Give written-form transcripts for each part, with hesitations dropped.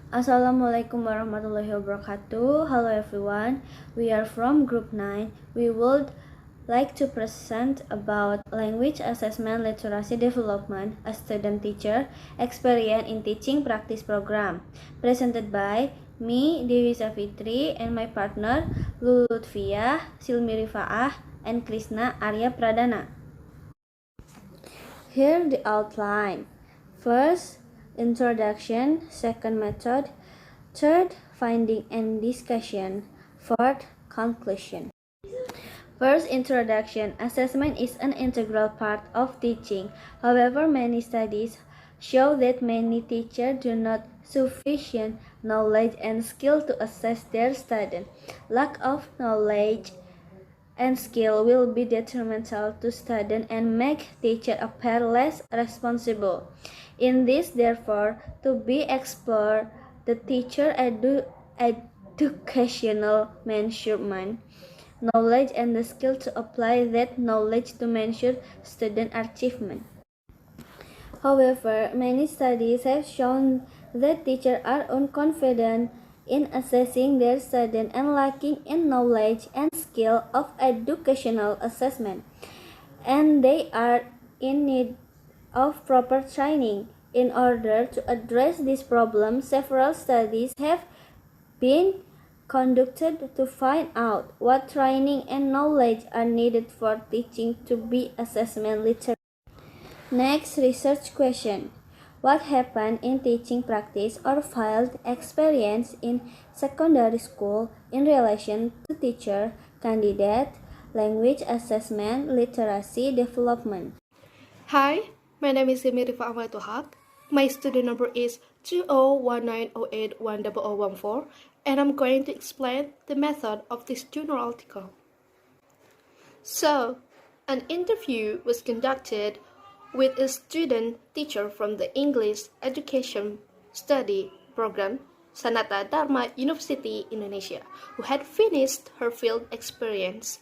Assalamualaikum warahmatullahi wabarakatuh. Hello everyone. We are from group 9. We would like to present about language assessment literacy development, a student teacher experience in teaching practice program, presented by me, Dewi Safitri, and my partner Lutfiyah, Silmi Riva'ah, and Krishna, Arya, Pradana. Here the outline. First, introduction. Second, method. Third, finding and discussion. Fourth, conclusion. First, introduction. Assessment is an integral part of teaching. However, many studies show that many teachers do not sufficient knowledge and skill to assess their student. Lack of knowledge and skill will be detrimental to students and make teacher appear less responsible. In this, therefore, to be explored, the teacher educational measurement, knowledge and the skill to apply that knowledge to measure student achievement. However, many studies have shown that teachers are unconfident in assessing their students and lacking in knowledge and skill of educational assessment, and they are in need of proper training. In order to address this problem, several studies have been conducted to find out what training and knowledge are needed for teaching to be assessment literate. Next, research question. What happened in teaching practice or field experience in secondary school in relation to teacher, candidate, language assessment, literacy development? Hi, my name is Silmi Riva'ah. My student number is 201908100014, and I'm going to explain the method of this journal article. So, an interview was conducted with a student teacher from the English Education Study Program, Sanata Dharma University, Indonesia, who had finished her field experience.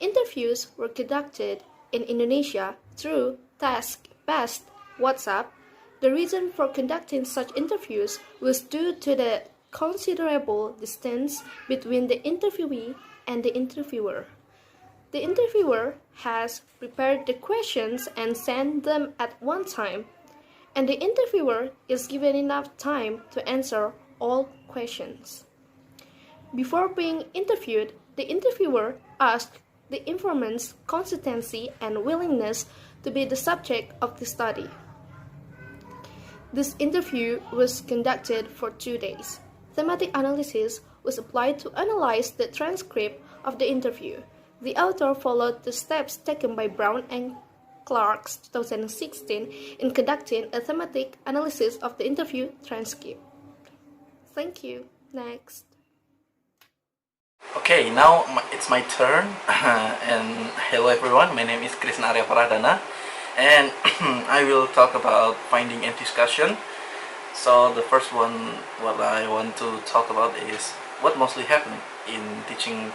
Interviews were conducted in Indonesia through task-based WhatsApp. The reason for conducting such interviews was due to the considerable distance between the interviewee and the interviewer. The interviewer has prepared the questions and sent them at one time, and the interviewer is given enough time to answer all questions. Before being interviewed, the interviewer asked the informant's consistency and willingness to be the subject of the study. This interview was conducted for 2 days. Thematic analysis was applied to analyze the transcript of the interview. The author followed the steps taken by Brown and Clark's 2016 in conducting a thematic analysis of the interview transcript. Thank you. Next. Okay, now it's my turn. And hello everyone, my name is Krishna Arya Pradana, and I will talk about finding and discussion. So the first one, what I want to talk about is what mostly happened in teaching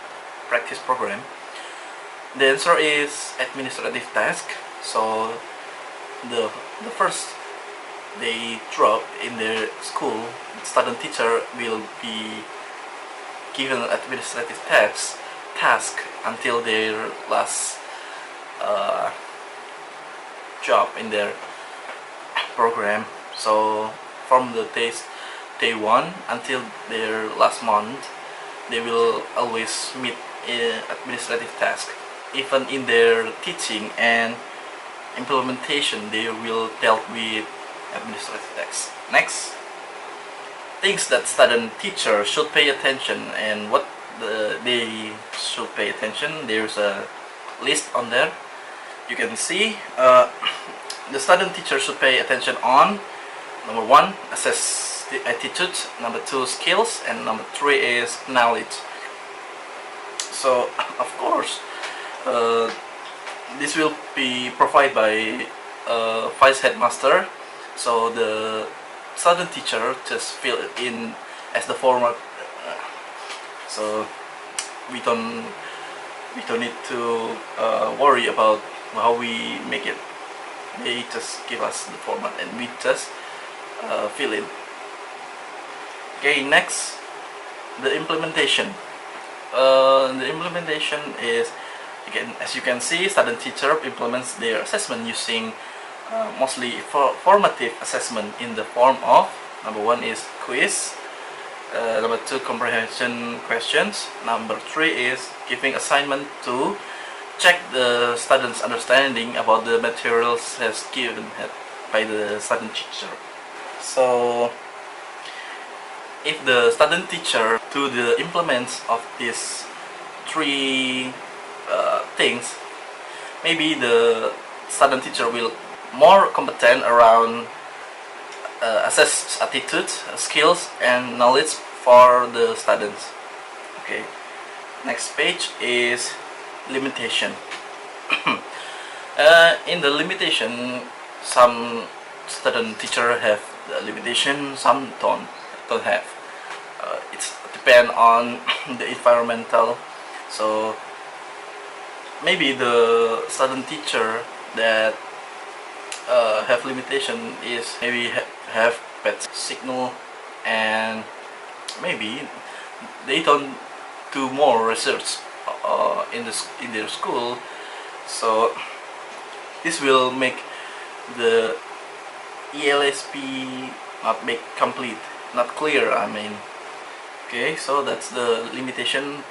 practice program. The answer is administrative task. So the first they drop in their school, student teacher will be given administrative task until their last job in their program. So from the day 1 until their last month, they will always meet administrative task. Even in their teaching and implementation, they will deal with administrative tasks. Next, things that student teacher should pay attention and what they should pay attention. There's a list on there. You can see the student teacher should pay attention on number 1, assess the attitude, number 2, skills, and number 3 is knowledge. So of course this will be provided by vice headmaster, so the student teacher just fill it in as the format, so we don't need to worry about how we make it. They just give us the format and we just fill in. Okay, next, the implementation. The implementation is, again, as you can see, student teacher implements their assessment using mostly formative assessment in the form of, number one is quiz, number two comprehension questions, number three is giving assignment to check the student's understanding about the materials as given by the student teacher. So if the student teacher do the implements of these three things, maybe the student teacher will more competent around assess attitude, skills, and knowledge for the students. Okay, next page is limitation. In the limitation, some student teacher have the limitation, some don't have. It's depend on the environmental. So maybe the student teacher that have limitation is maybe have bad signal, and maybe they don't do more research in their school. So this will make the ELSP not make complete, not clear, I mean. Okay, so that's the limitation,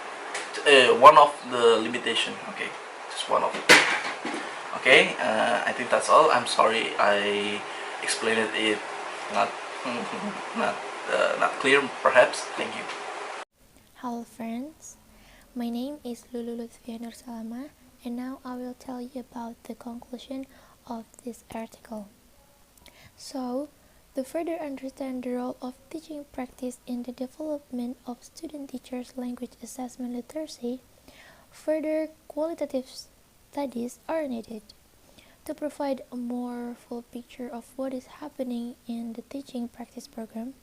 one of the limitation. Okay, just one of it. Okay, I think that's all. I'm sorry I explained it not not clear perhaps. Thank you. Hello friends, my name is Lutfiyah Nursalamah, and now I will tell you about the conclusion of this article. So, to further understand the role of teaching practice in the development of student-teachers' language assessment literacy, further qualitative studies are needed. To provide a more full picture of what is happening in the teaching practice program,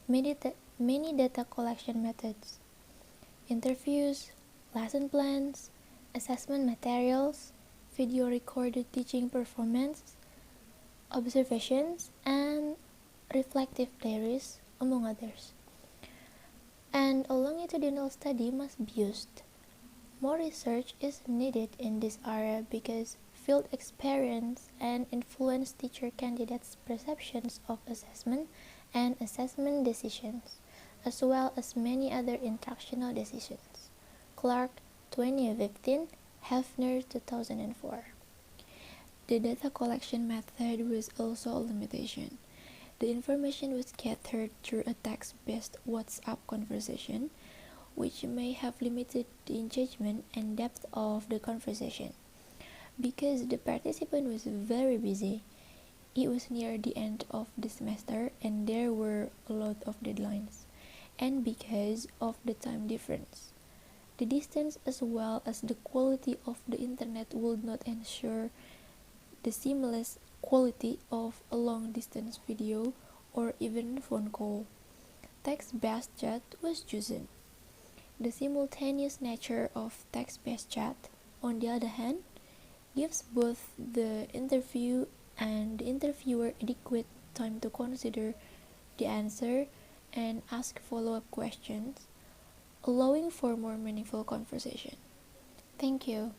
many data collection methods, interviews, lesson plans, assessment materials, video recorded teaching performance, observations, and reflective diaries, among others. And a longitudinal study must be used. More research is needed in this area because field experience and influence teacher candidates' perceptions of assessment and assessment decisions, as well as many other instructional decisions. Clark, 2015, Hefner, 2004. The data collection method was also a limitation. The information was gathered through a text-based WhatsApp conversation, which may have limited the engagement and depth of the conversation. Because the participant was very busy, it was near the end of the semester and there were a lot of deadlines, and because of the time difference. The distance as well as the quality of the internet would not ensure the seamless quality of a long-distance video or even phone call. Text-based chat was chosen. The simultaneous nature of text-based chat, on the other hand, gives both the interview and the interviewer adequate time to consider the answer and ask follow-up questions, allowing for more meaningful conversation. Thank you.